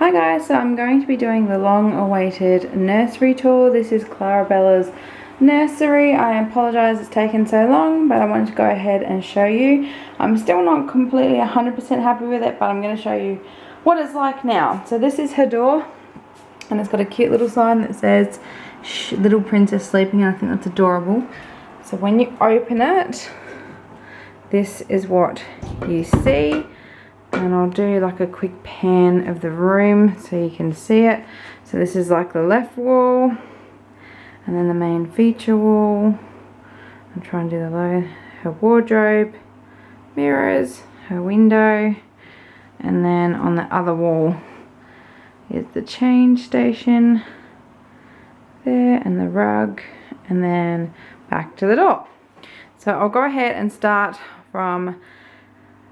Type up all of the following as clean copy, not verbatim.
Hi guys, so I'm going to be doing the long-awaited nursery tour. This is Clarabella's nursery. I apologise it's taken so long, but I wanted to go ahead and show you. I'm still not completely 100% happy with it, but I'm going to show you what it's like now. So this is her door, and it's got a cute little sign that says little princess sleeping, and I think that's adorable. So when you open it, this is what you see. And I'll do like a quick pan of the room so you can see it. So this is like the left wall, and then the main feature wall. I'm trying to do the lower, her wardrobe, mirrors, her window, and then on the other wall is the change station there, and the rug, and then back to the door. So I'll go ahead and start from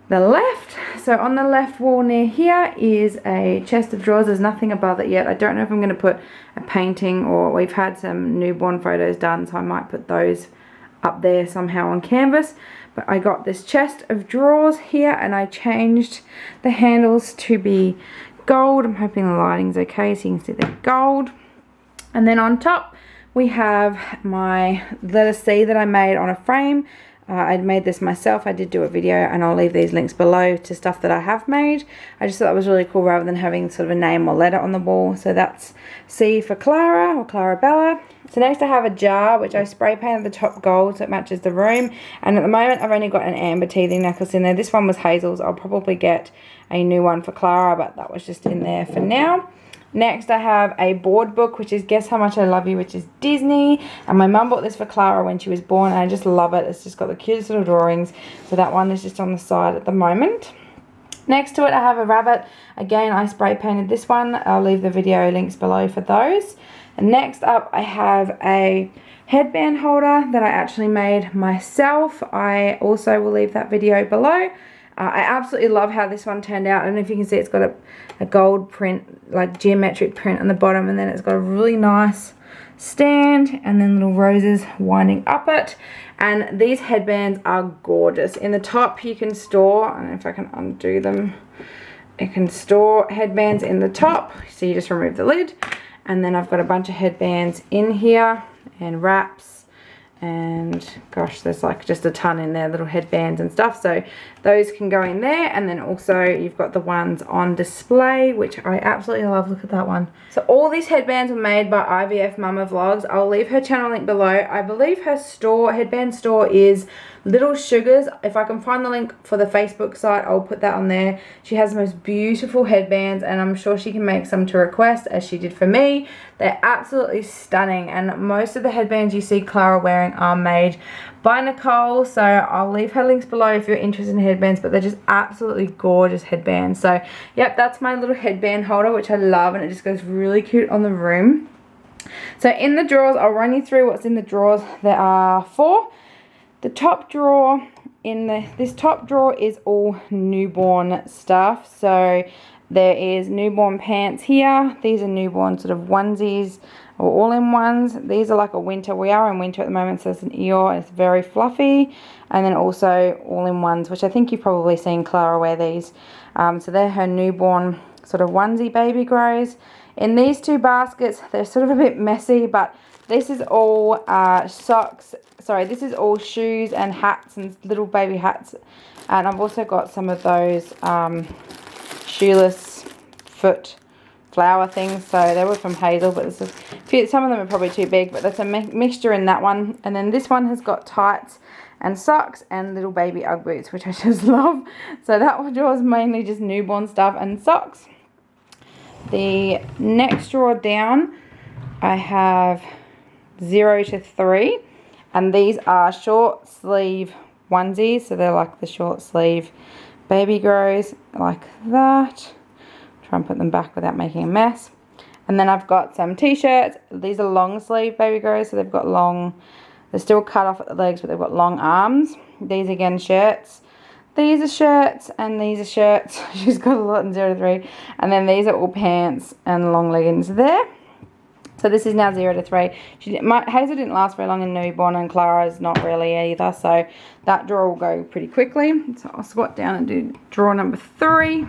the left. So on the left wall near here is a chest of drawers. There's nothing above it yet. I don't know if I'm going to put a painting, or we've had some newborn photos done, so I might put those up there somehow on canvas. But I got this chest of drawers here, and I changed the handles to be gold. I'm hoping the lighting's okay so you can see they're gold. And then on top we have my letter C that I made on a frame. I made this myself. I did do a video, and I'll leave these links below to stuff that I have made. I just thought that was really cool rather than having sort of a name or letter on the wall. So that's C for Clara, or Clarabella. So next I have a jar which I spray painted the top gold so it matches the room. And at the moment I've only got an amber teething necklace in there. This one was Hazel's. I'll probably get a new one for Clara, but that was just in there for now. Next I have a board book, which is Guess How Much I Love You, which is Disney. And my mum bought this for Clara when she was born, and I just love it. It's just got the cutest little drawings. So that one is just on the side at the moment. Next to it I have a rabbit. Again, I spray painted this one. I'll leave the video links below for those. And next up I have a headband holder that I actually made myself. I also will leave that video below. I absolutely love how this one turned out. I don't know if you can see, it's got a gold print, like geometric print on the bottom, and then it's got a really nice stand and then little roses winding up it. And these headbands are gorgeous. In the top you can store, I don't know if I can undo them, you can store headbands in the top, so you just remove the lid. And then I've got a bunch of headbands in here and wraps. And gosh, there's like just a ton in there, little headbands and stuff, so those can go in there. And then also you've got the ones on display, which I absolutely love. Look at that one. So all these headbands were made by IVF Mama Vlogs. I'll leave her channel link below. I believe her store, headband store, is Little Sugars. If I can find the link for the Facebook site, I'll put that on there. She has the most beautiful headbands, and I'm sure she can make some to request, as she did for me. They're absolutely stunning, and most of the headbands you see Clara wearing are made by Nicole, so I'll leave her links below if you're interested in headbands, but they're just absolutely gorgeous headbands. So yep, that's my little headband holder, which I love, and it just goes really cute on the room. So in the drawers, I'll run you through what's in the drawers. There are 4. The top drawer, this top drawer is all newborn stuff. So there is newborn pants here. These are newborn sort of onesies, or all-in-ones. These are like a winter. We are in winter at the moment, so it's an Eeyore, and it's very fluffy. And then also all-in-ones, which I think you've probably seen Clara wear these. So they're her newborn sort of onesie baby grows. In these 2 baskets, they're sort of a bit messy, but this is all this is all shoes and hats and little baby hats. And I've also got some of those shoeless foot flower things. So they were from Hazel, but there's a few, some of them are probably too big, but there's a mixture in that one. And then this one has got tights and socks and little baby Ugg boots, which I just love. So that one drawer is mainly just newborn stuff and socks. The next drawer down, I have 0 to 3, and these are short sleeve onesies, so they're like the short sleeve baby grows like that. Try and put them back without making a mess. And then I've got some t-shirts. These are long sleeve baby grows, so they've got long, they're still cut off at the legs, but they've got long arms. These again shirts. These are shirts, and these are shirts. She's got a lot in 0 to 3. And then these are all pants and long leggings there. So this is now 0 to 3. Hazel didn't last very long in newborn, and Clara's not really either. So that drawer will go pretty quickly. So I'll squat down and do drawer number 3.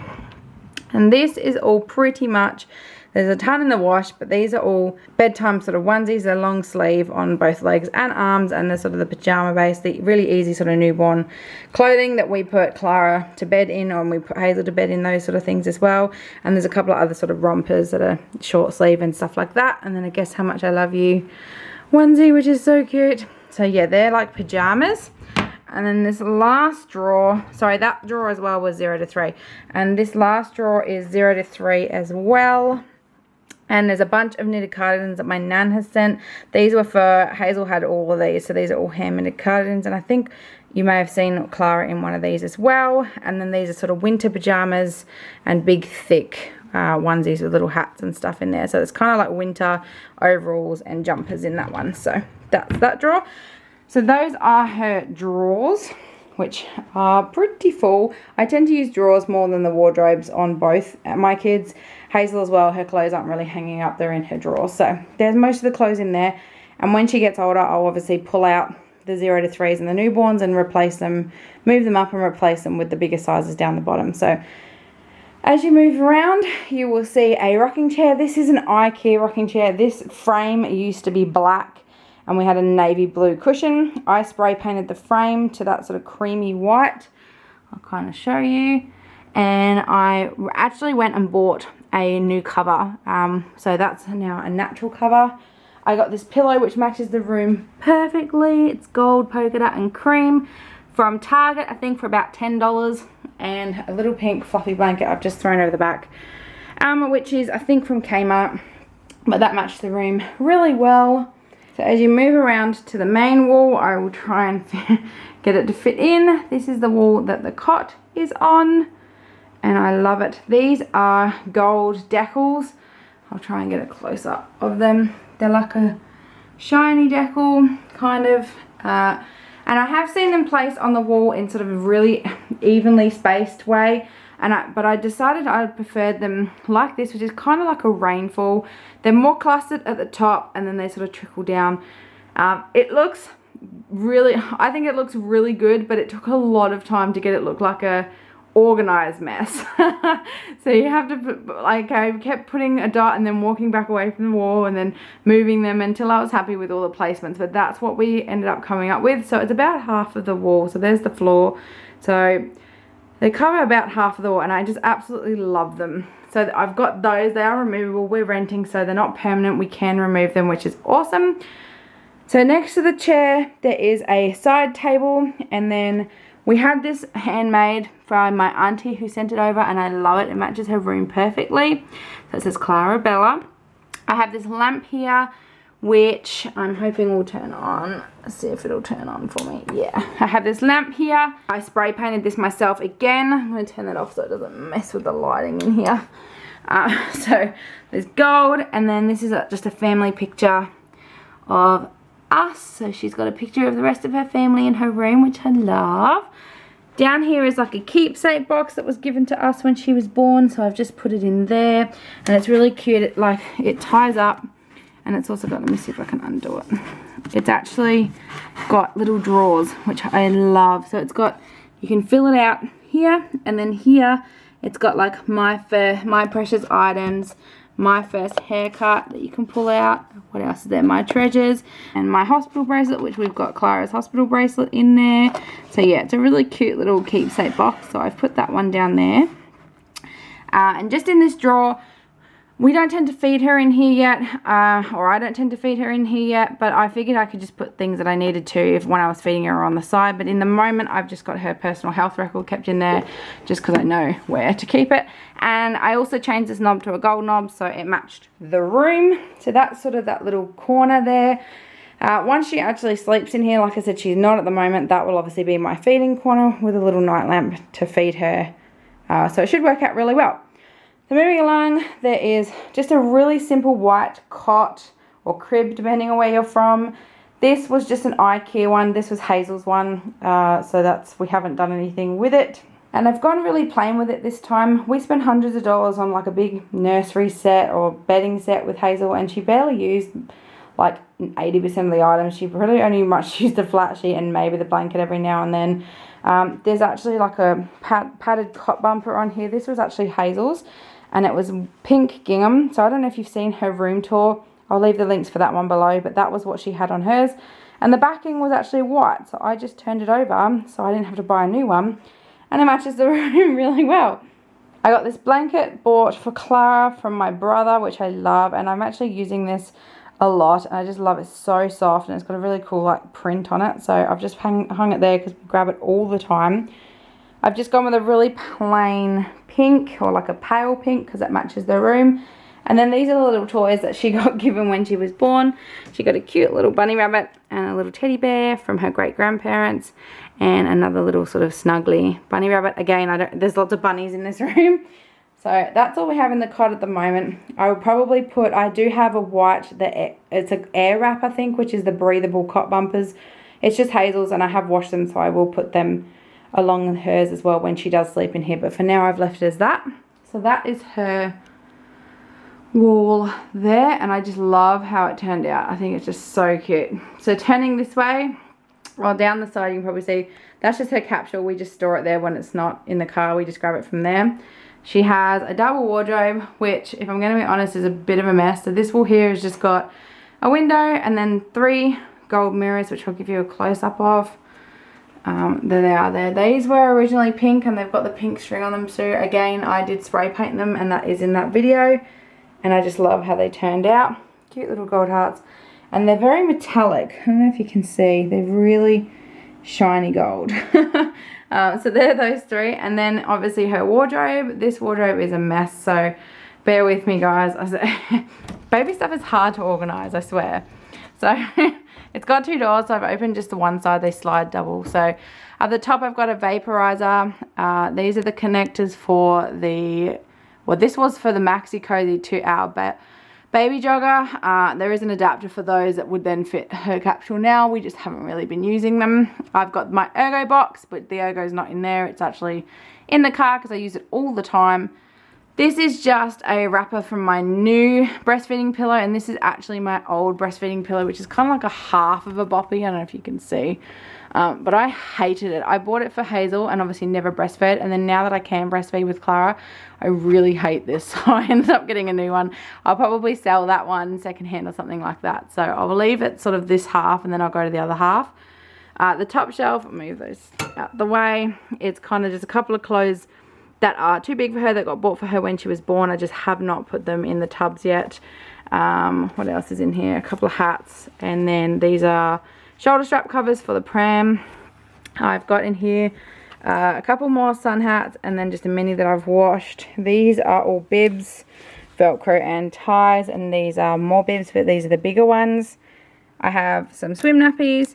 And this is all pretty much, there's a ton in the wash, but these are all bedtime sort of onesies. They're long sleeve on both legs and arms, and they're sort of the pajama base, the really easy sort of newborn clothing that we put Clara to bed in, or we put Hazel to bed in, those sort of things as well. And there's a couple of other sort of rompers that are short sleeve and stuff like that. And then I Guess How Much I Love You onesie, which is so cute. So yeah, they're like pajamas. And then this last drawer, sorry, that drawer as well was 0 to 3. And this last drawer is 0 to 3 as well. And there's a bunch of knitted cardigans that my nan has sent. These were for, Hazel had all of these, so these are all hand knitted cardigans. And I think you may have seen Clara in one of these as well. And then these are sort of winter pajamas and big thick onesies with little hats and stuff in there. So it's kind of like winter overalls and jumpers in that one. So that's that drawer. So those are her drawers, which are pretty full. I tend to use drawers more than the wardrobes on both my kids. Hazel as well, her clothes aren't really hanging up, they're in her drawers. So there's most of the clothes in there. And when she gets older, I'll obviously pull out the 0 to 3s and the newborns and replace them, move them up and replace them with the bigger sizes down the bottom. So as you move around, you will see a rocking chair. This is an IKEA rocking chair. This frame used to be black, and we had a navy blue cushion. I spray painted the frame to that sort of creamy white. I'll kind of show you. And I actually went and bought a new cover. So that's now a natural cover. I got this pillow which matches the room perfectly. It's gold, polka dot and cream from Target, I think for about $10. And a little pink fluffy blanket I've just thrown over the back, which is I think from Kmart. But that matched the room really well. So as you move around to the main wall, I will try and get it to fit in. This is the wall that the cot is on, and I love it. These are gold decals. I'll try and get a close-up of them. They're like a shiny decal, kind of. And I have seen them placed on the wall in sort of a really evenly spaced way. But I decided I preferred them like this, which is kind of like a rainfall. They're more clustered at the top, and then they sort of trickle down. It looks really, I think it looks really good, but it took a lot of time to get it look like a organized mess. So you have to put, like, I kept putting a dot and then walking back away from the wall and then moving them until I was happy with all the placements. But that's what we ended up coming up with. So it's about half of the wall. So there's the floor. So they cover about half of the wall, and I just absolutely love them. So I've got those. They are removable. We're renting, so they're not permanent. We can remove them, which is awesome. So next to the chair, there is a side table, and then we had this handmade from my auntie who sent it over, and I love it. It matches her room perfectly. So it says Clarabella. I have this lamp here, which I'm hoping will turn on. Let's see if it'll turn on for me. Yeah, I have this lamp here. I spray painted this myself again. I'm going to turn that off so it doesn't mess with the lighting in here. So there's gold, and then this is just a family picture of us. So she's got a picture of the rest of her family in her room, which I love. Down here is like a keepsake box that was given to us when she was born, so I've just put it in there, and it's really cute. It ties up. And it's also got, let me see if I can undo it. It's actually got little drawers, which I love. So it's got, you can fill it out here, and then here it's got like my precious items, my first haircut that you can pull out. What else is there? My treasures, and my hospital bracelet, which we've got Clara's hospital bracelet in there. So yeah, it's a really cute little keepsake box. So I've put that one down there. And just in this drawer, we don't tend to feed her in here yet, or I don't tend to feed her in here yet, but I figured I could just put things that I needed to when I was feeding her on the side. But in the moment, I've just got her personal health record kept in there just because I know where to keep it. And I also changed this knob to a gold knob, so it matched the room. So that's sort of that little corner there. Once she actually sleeps in here, like I said, she's not at the moment, that will obviously be my feeding corner with a little night lamp to feed her. So it should work out really well. So moving along, there is just a really simple white cot or crib, depending on where you're from. This was just an IKEA one. This was Hazel's one, so we haven't done anything with it. And I've gone really plain with it this time. We spent hundreds of dollars on like a big nursery set or bedding set with Hazel, and she barely used like 80% of the items. She probably only much used the flat sheet and maybe the blanket every now and then. There's actually like a padded cot bumper on here. This was actually Hazel's, and it was pink gingham. So I don't know if you've seen her room tour. I'll leave the links for that one below, but that was what she had on hers. And the backing was actually white, so I just turned it over so I didn't have to buy a new one. And it matches the room really well. I got this blanket bought for Clara from my brother, which I love, and I'm actually using this a lot, and I just love it. It's so soft, and it's got a really cool like print on it, so I've just hung it there because we grab it all the time. I've just gone with a really plain pink, or like a pale pink, because it matches the room. And then these are the little toys that she got given when she was born. She got a cute little bunny rabbit and a little teddy bear from her great grandparents, and another little sort of snuggly bunny rabbit. Again, there's lots of bunnies in this room. So that's all we have in the cot at the moment. I will probably put, I do have a white, it's an air wrap I think, which is the breathable cot bumpers. It's just Hazel's, and I have washed them, so I will put them along with hers as well when she does sleep in here. But for now I've left it as that. So that is her wall there, and I just love how it turned out. I think it's just so cute. So turning this way, well, down the side you can probably see, that's just her capsule. We just store it there when it's not in the car. We just grab it from there. She has a double wardrobe, which, if I'm going to be honest, is a bit of a mess. So this wall here has just got a window and then 3 gold mirrors, which I'll give you a close-up of. There they are there. These were originally pink, and they've got the pink string on them. So again, I did spray paint them, and that is in that video. And I just love how they turned out. Cute little gold hearts. And they're very metallic. I don't know if you can see. They're really shiny gold. So there are those 3. And then obviously her wardrobe. This wardrobe is a mess, so bear with me, guys. Baby stuff is hard to organize, I swear. So it's got 2 doors, so I've opened just the one side. They slide double. So at the top I've got a vaporizer. These are the connectors for the, well, this was for the Maxi Cozy to our baby jogger. There is an adapter for those that would then fit her capsule now. We just haven't really been using them. I've got my ergo box, but the ergo's not in there. It's actually in the car because I use it all the time. This is just a wrapper from my new breastfeeding pillow, and this is actually my old breastfeeding pillow, which is kind of like a half of a boppy. I don't know if you can see. But I hated it. I bought it for Hazel and obviously never breastfed, and then now that I can breastfeed with Clara, I really hate this, so I ended up getting a new one. I'll probably sell that one secondhand or something like that. So I'll leave it sort of this half, and then I'll go to the other half. The top shelf, I'll move those out the way. It's kind of just a couple of clothes that are too big for her, that got bought for her when she was born. I just have not put them in the tubs yet. What else is in here? A couple of hats, and then these are shoulder strap covers for the pram. I've got in here a couple more sun hats, and then just a mini that I've washed. These are all bibs, Velcro and ties, and these are more bibs, but these are the bigger ones. I have some swim nappies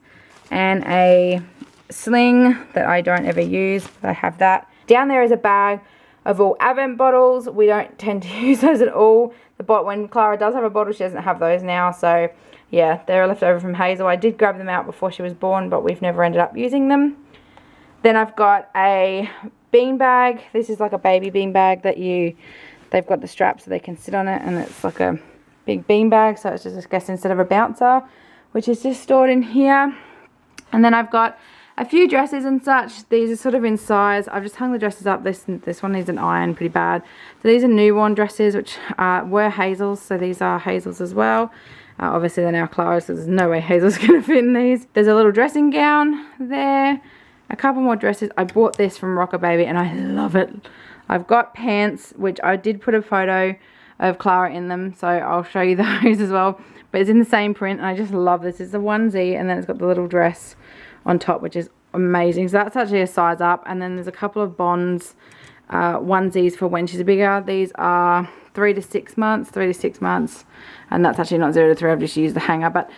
and a sling that I don't ever use, but I have that. Down there is a bag of all Advent bottles. We don't tend to use those at all. When Clara does have a bottle, she doesn't have those now, so yeah, they're left over from Hazel. I did grab them out before she was born, but we've never ended up using them. Then I've got a bean bag. This is like a baby bean bag that they've got the strap so they can sit on it, and it's like a big bean bag, so it's just, I guess, instead of a bouncer, which is just stored in here. And then I've got a few dresses and such. These are sort of in size. I've just hung the dresses up. This one needs an iron pretty bad. So these are newborn dresses, which were Hazel's, so these are Hazel's as well. Obviously they're now Clara's, so there's no way Hazel's going to fit in these. There's a little dressing gown there. A couple more dresses. I bought this from Rocker Baby and I love it. I've got pants, which I did put a photo of Clara in them, so I'll show you those as well. But it's in the same print, and I just love this. It's a onesie, and then it's got the little dress on top, which is amazing. So that's actually a size up. And then there's a couple of Bonds onesies for when she's bigger. These are 3 to 6 months, and that's actually not 0 to 3. I've just used the hanger, but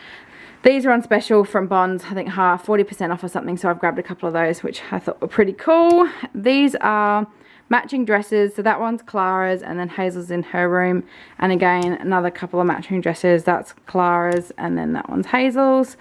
these are on special from Bonds, I think 40% off or something, so I've grabbed a couple of those, which I thought were pretty cool. These are matching dresses, so that one's Clara's, and then Hazel's in her room, and again another couple of matching dresses. That's Clara's, and then that one's Hazel's.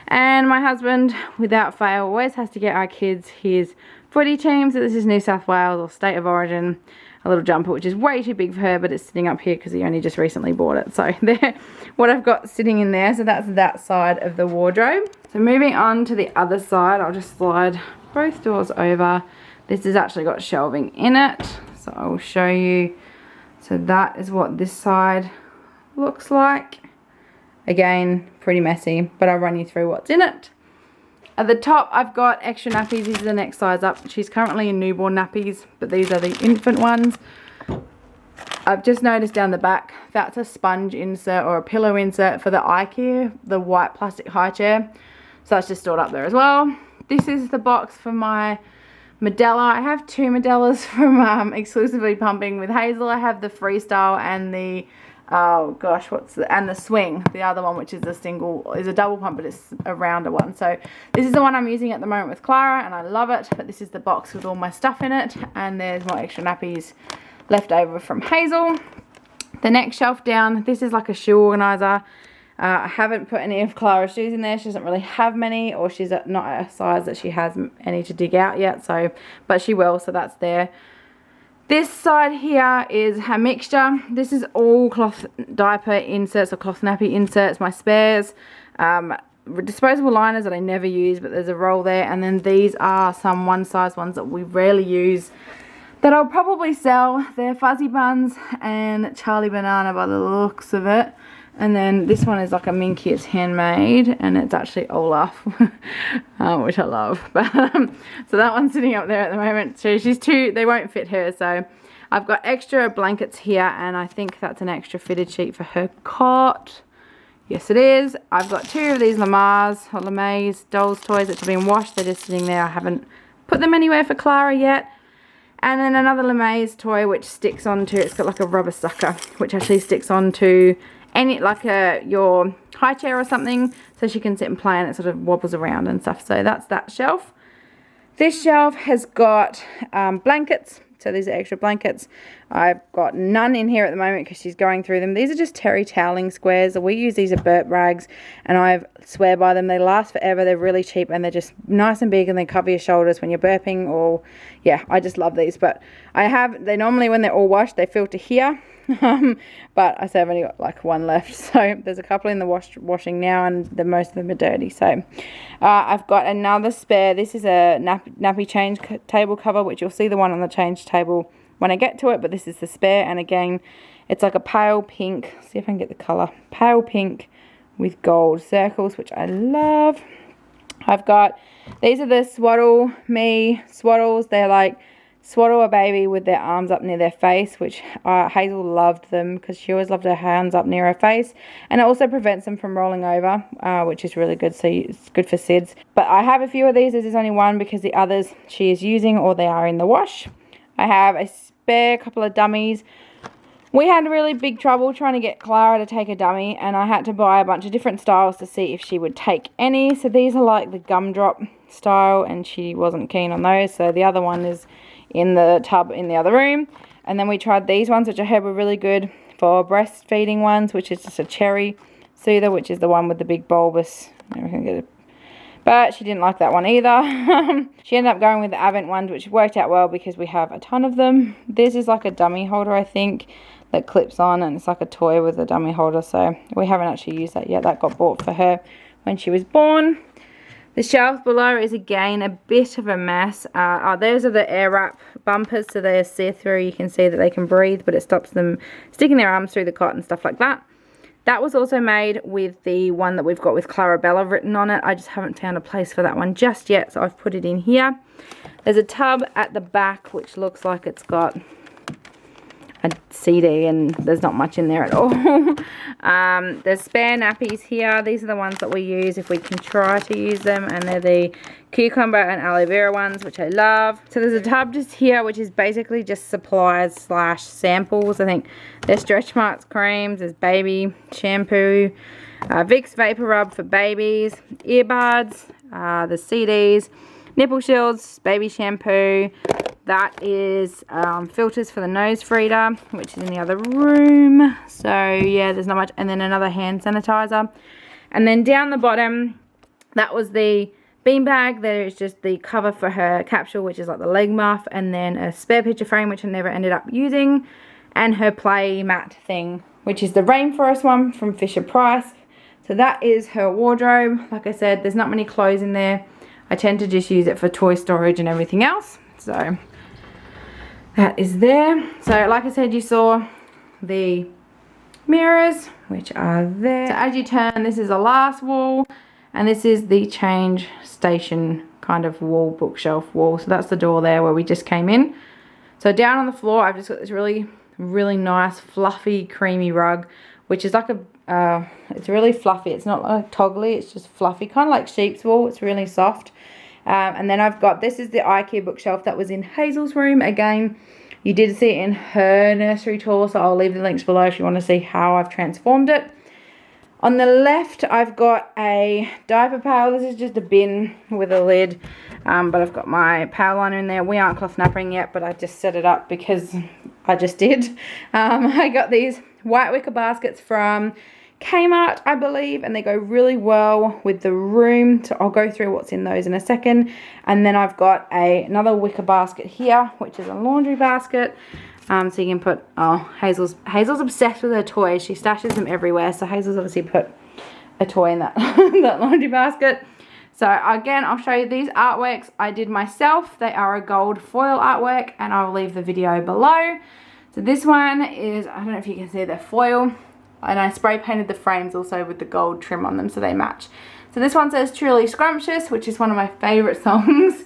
And my husband, without fail, always has to get our kids his footy team. So this is New South Wales or State of Origin. a little jumper, which is way too big for her, but it's sitting up here because he only just recently bought it. So there, what I've got sitting in there. So that's that side of the wardrobe. So moving on to the other side, I'll just slide both doors over. This has actually got shelving in it, so I will show you. So that is what this side looks like. Again, pretty messy, but I'll run you through what's in it. At the top, I've got extra nappies. These are the next size up. She's currently in newborn nappies, but these are the infant ones. I've just noticed down the back, that's a sponge insert or a pillow insert for the IKEA, the white plastic high chair. So that's just stored up there as well. This is the box for my Medela. I have two Medelas from Exclusively Pumping with Hazel. I have the Freestyle and the, oh gosh, and the Swing. The other one, which is a double pump, but it's a rounder one. So this is the one I'm using at the moment with Clara, and I love it. But this is the box with all my stuff in it, and there's more extra nappies left over from Hazel. The next shelf down, this is like a shoe organizer. I haven't put any of Clara's shoes in there. She doesn't really have many, or she's not at a size that she has any to dig out yet. So, but she will, so that's there. This side here is her mixture. This is all cloth diaper inserts or cloth nappy inserts, my spares. Disposable liners that I never use, but there's a roll there. And then these are some one size ones that we rarely use that I'll probably sell. They're Fuzzy Buns and Charlie Banana by the looks of it. And then this one is like a Minky, it's handmade, and it's actually Olaf, which I love. But so that one's sitting up there at the moment. So she's they won't fit her. So I've got extra blankets here, and I think that's an extra fitted sheet for her cot. Yes, it is. I've got two of these Lamaze dolls toys which have been washed. They're just sitting there. I haven't put them anywhere for Clara yet. And then another Lamaze toy which sticks onto, it's got like a rubber sucker, which actually sticks onto your high chair or something, so she can sit and play, and it sort of wobbles around and stuff. So that's that shelf. This shelf has got blankets. So these are extra blankets. I've got none in here at the moment because she's going through them. These are just terry toweling squares. We use these at burp rags, and I swear by them. They last forever. They're really cheap, and they're just nice and big, and they cover your shoulders when you're burping, or yeah, I just love these. But they normally, when they're all washed, they filter here. But I say I've only got like one left, so there's a couple in the washing now, and most of them are dirty. So I've got another spare. This is a nappy change table cover, which you'll see the one on the change table when I get to it, but this is the spare. And again, it's like a pale pink, see if I can get the color, pale pink with gold circles, which I love. I've got, these are the Swaddle Me Swaddles. They're like swaddle a baby with their arms up near their face, which Hazel loved them because she always loved her hands up near her face, and it also prevents them from rolling over, which is really good. So it's good for SIDS. But I have a few of these. This is only one because the others she is using, or they are in the wash. I have a spare couple of dummies. We had really big trouble trying to get Clara to take a dummy, and I had to buy a bunch of different styles to see if she would take any. So these are like the gumdrop style, and she wasn't keen on those. So the other one is in the tub in the other room. And then we tried these ones, which I heard were really good for breastfeeding ones, which is just a cherry soother, which is the one with the big bulbous. But she didn't like that one either. She ended up going with the Avent ones, which worked out well because we have a ton of them. This is like a dummy holder, I think, that clips on, and it's like a toy with a dummy holder. So we haven't actually used that yet. That got bought for her when she was born. The shelf below is again a bit of a mess. Those are the air wrap bumpers, so they're see-through. You can see that they can breathe, but it stops them sticking their arms through the cot and stuff like that. That was also made with the one that we've got with Clarabella written on it. I just haven't found a place for that one just yet, so I've put it in here. There's a tub at the back which looks like it's got a CD, and there's not much in there at all. There's spare nappies here. These are the ones that we use if we can try to use them, and they're the cucumber and aloe vera ones, which I love. So there's a tub just here, which is basically just supplies / samples. I think there's stretch marks creams, there's baby shampoo, Vicks Vapor Rub for babies, earbuds, the CDs, nipple shields, baby shampoo. That is filters for the nose feeder, which is in the other room. So yeah, there's not much. And then another hand sanitizer. And then down the bottom, that was the beanbag. There is just the cover for her capsule, which is like the leg muff, and then a spare picture frame, which I never ended up using, and her play mat thing, which is the rainforest one from Fisher Price. So that is her wardrobe. Like I said, there's not many clothes in there. I tend to just use it for toy storage and everything else. So that is there. So like I said, you saw the mirrors, which are there. So as you turn, this is the last wall, and this is the change station kind of wall, bookshelf wall. So that's the door there where we just came in. So down on the floor, I've just got this really nice fluffy creamy rug, which is like a it's really fluffy. It's not like toggly, it's just fluffy, kind of like sheep's wool. It's really soft. And then I've got, this is the IKEA bookshelf that was in Hazel's room. Again, you did see it in her nursery tour, so I'll leave the links below if you want to see how I've transformed it. On the left, I've got a diaper pail. This is just a bin with a lid, but I've got my pail liner in there. We aren't cloth napping yet, but I just set it up because I just did. I got these white wicker baskets from Kmart, I believe, and they go really well with the room. So I'll go through what's in those in a second. And then I've got another wicker basket here, which is a laundry basket. So you can put, Hazel's obsessed with her toys. She stashes them everywhere. So Hazel's obviously put a toy in that, that laundry basket. So again, I'll show you these artworks I did myself. They are a gold foil artwork, and I'll leave the video below. So this one is, I don't know if you can see, they're foil. And I spray painted the frames also with the gold trim on them so they match. So this one says Truly Scrumptious, which is one of my favourite songs.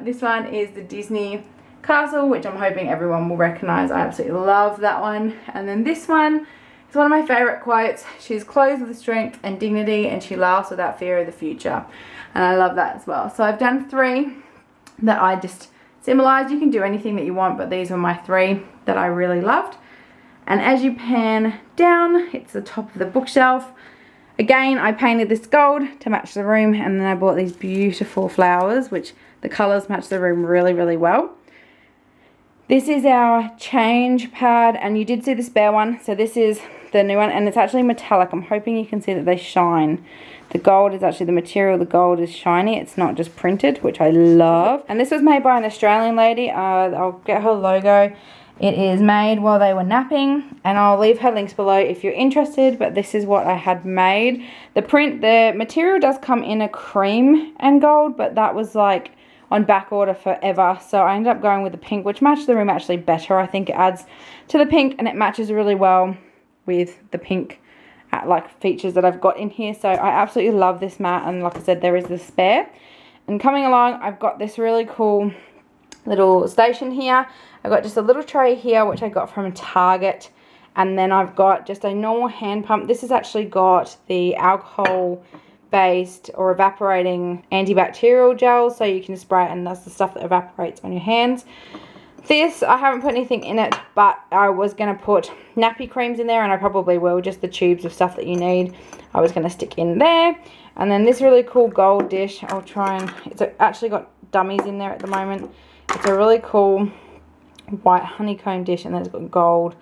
This one is the Disney Castle, which I'm hoping everyone will recognise. I absolutely love that one. And then this one is one of my favourite quotes. She's clothed with strength and dignity, and she laughs without fear of the future. And I love that as well. So I've done 3 that I just symbolised. You can do anything that you want, but these were my 3 that I really loved. And as you pan down, it's the top of the bookshelf. Again, I painted this gold to match the room, and then I bought these beautiful flowers, which the colours match the room really, really well. This is our change pad, and you did see the spare one, so this is the new one, and it's actually metallic. I'm hoping you can see that they shine. The gold is actually the material, the gold is shiny, it's not just printed, which I love. And this was made by an Australian lady. I'll get her logo. It is made while they were napping, and I'll leave her links below if you're interested, but this is what I had made. The material does come in a cream and gold, but that was like on back order forever, so I ended up going with the pink, which matched the room actually better. I think it adds to the pink, and it matches really well with the pink like features that I've got in here. So I absolutely love this mat, and like I said, there is the spare. And coming along, I've got this really cool little station here. I've got just a little tray here, which I got from Target, and then I've got just a normal hand pump. This has actually got the alcohol based or evaporating antibacterial gel, so you can spray it, and that's the stuff that evaporates on your hands. This, I haven't put anything in it, but I was going to put nappy creams in there, and I probably will, just the tubes of stuff that you need. I was going to stick in there. And then this really cool gold dish, I'll try and, it's actually got dummies in there at the moment. It's a really cool white honeycomb dish, and then it's got gold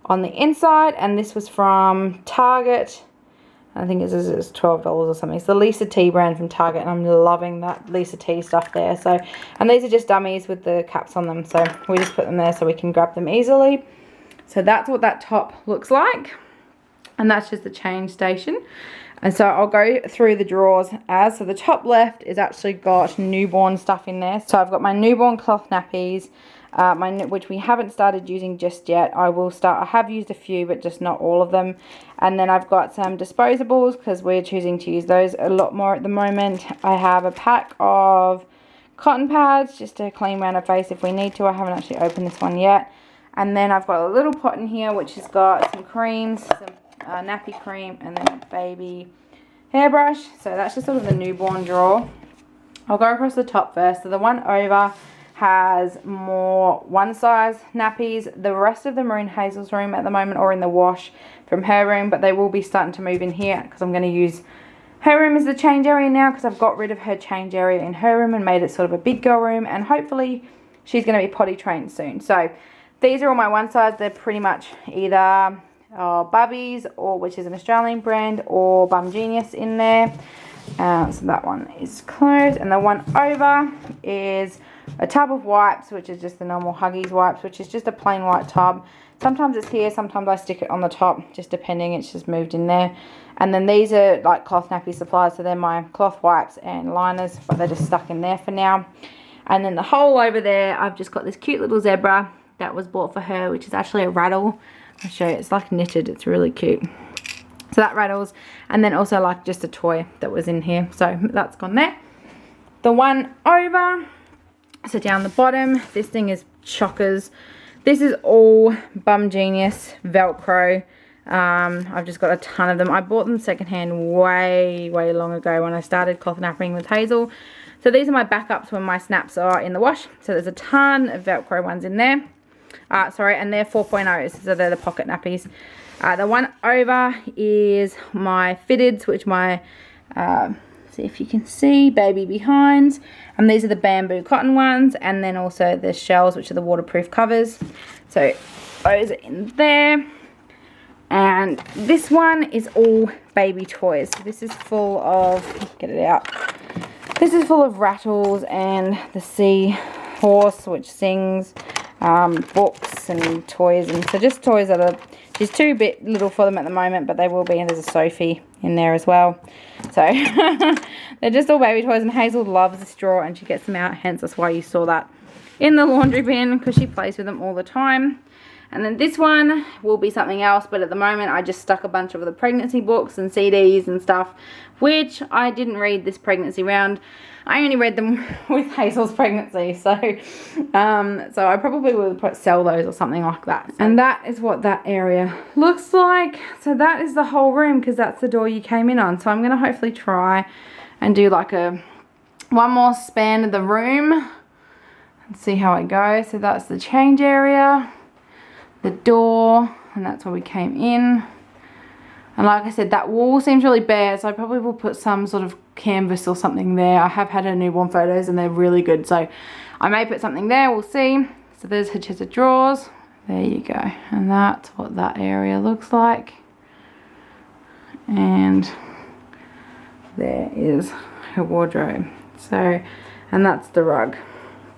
on the inside, and this was from Target. I think it's $12 or something. It's the Lisa T brand from Target, and I'm loving that Lisa T stuff there. So, and these are just dummies with the caps on them, so we just put them there so we can grab them easily. So that's what that top looks like, and that's just the change station. And so I'll go through the drawers so the top left is actually got newborn stuff in there. So I've got my newborn cloth nappies, which we haven't started using just yet. I will start. I have used a few, but just not all of them. And then I've got some disposables because we're choosing to use those a lot more at the moment. I have a pack of cotton pads just to clean around our face if we need to. I haven't actually opened this one yet. And then I've got a little pot in here which has got some creams, some nappy cream, and then a baby hairbrush. So that's just sort of the newborn drawer. I'll go across the top first. So the one over has more one size nappies. The rest of them are in Hazel's room at the moment, or in the wash from her room, but they will be starting to move in here because I'm going to use her room as the change area now, because I've got rid of her change area in her room and made it sort of a big girl room, and hopefully she's going to be potty trained soon. So these are all my one size. They're pretty much either Bubbies, or which is an Australian brand, or Bum Genius in there. So that one is closed, and the one over is a tub of wipes, which is just the normal Huggies wipes, which is just a plain white tub. Sometimes it's here, sometimes I stick it on the top, just depending. It's just moved in there. And then these are like cloth nappy supplies, so they're my cloth wipes and liners, but they're just stuck in there for now. And then the hole over there, I've just got this cute little zebra that was bought for her, which is actually a rattle. I'll show you, it's like knitted, it's really cute. So that rattles, and then also like just a toy that was in here, so that's gone there. The one over, so down the bottom, this thing is chockers. This is all Bum Genius Velcro. I've just got a ton of them. I bought them secondhand way long ago when I started cloth napping with Hazel. So these are my backups when my snaps are in the wash. So there's a ton of Velcro ones in there. Sorry, and they're 4.0s, so they're the pocket nappies. The one over is my fitteds, which my, see if you can see, baby behinds. And these are the bamboo cotton ones, and then also the shells, which are the waterproof covers. So those are in there. And this one is all baby toys. So this is full of, get it out. This is full of rattles and the sea horse, which sings, books and toys. And so just toys that are, she's too little for them at the moment, but they will be. And there's a Sophie in there as well. So they're just all baby toys, and Hazel loves the straw and she gets them out. Hence, that's why you saw that in the laundry bin, because she plays with them all the time. And then this one will be something else, but at the moment I just stuck a bunch of the pregnancy books and CDs and stuff, which I didn't read this pregnancy round. I only read them with Hazel's pregnancy, so I probably will sell those or something like that. And that is what that area looks like. So that is the whole room, because that's the door you came in on. So I'm going to hopefully try and do like one more span of the room and see how it goes. So that's the change area, the door, and that's where we came in. And like I said, that wall seems really bare, so I probably will put some sort of canvas or something there. I have had her newborn photos and they're really good, so I may put something there, we'll see. So there's her chest of drawers, there you go, and that's what that area looks like. And there is her wardrobe. So, and that's the rug.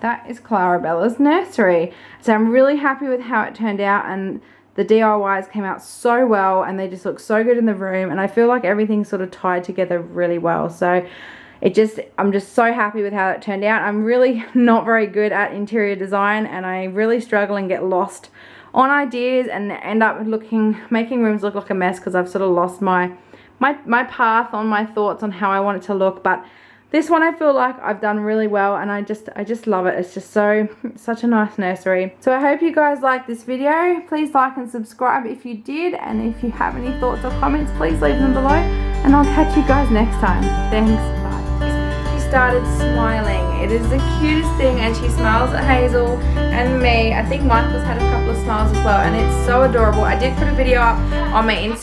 That is Clarabella's nursery. So I'm really happy with how it turned out, and the DIYs came out so well, and they just look so good in the room, and I feel like everything's sort of tied together really well. So I'm just so happy with how it turned out. I'm really not very good at interior design, and I really struggle and get lost on ideas and end up making rooms look like a mess, because I've sort of lost my path on my thoughts on how I want it to look. But this one I feel like I've done really well, and I just love it. It's just such a nice nursery. So I hope you guys liked this video. Please like and subscribe if you did, and if you have any thoughts or comments, please leave them below, and I'll catch you guys next time. Thanks, bye. She started smiling. It is the cutest thing, and she smiles at Hazel and me. I think Michael's had a couple of smiles as well, and it's so adorable. I did put a video up on my Instagram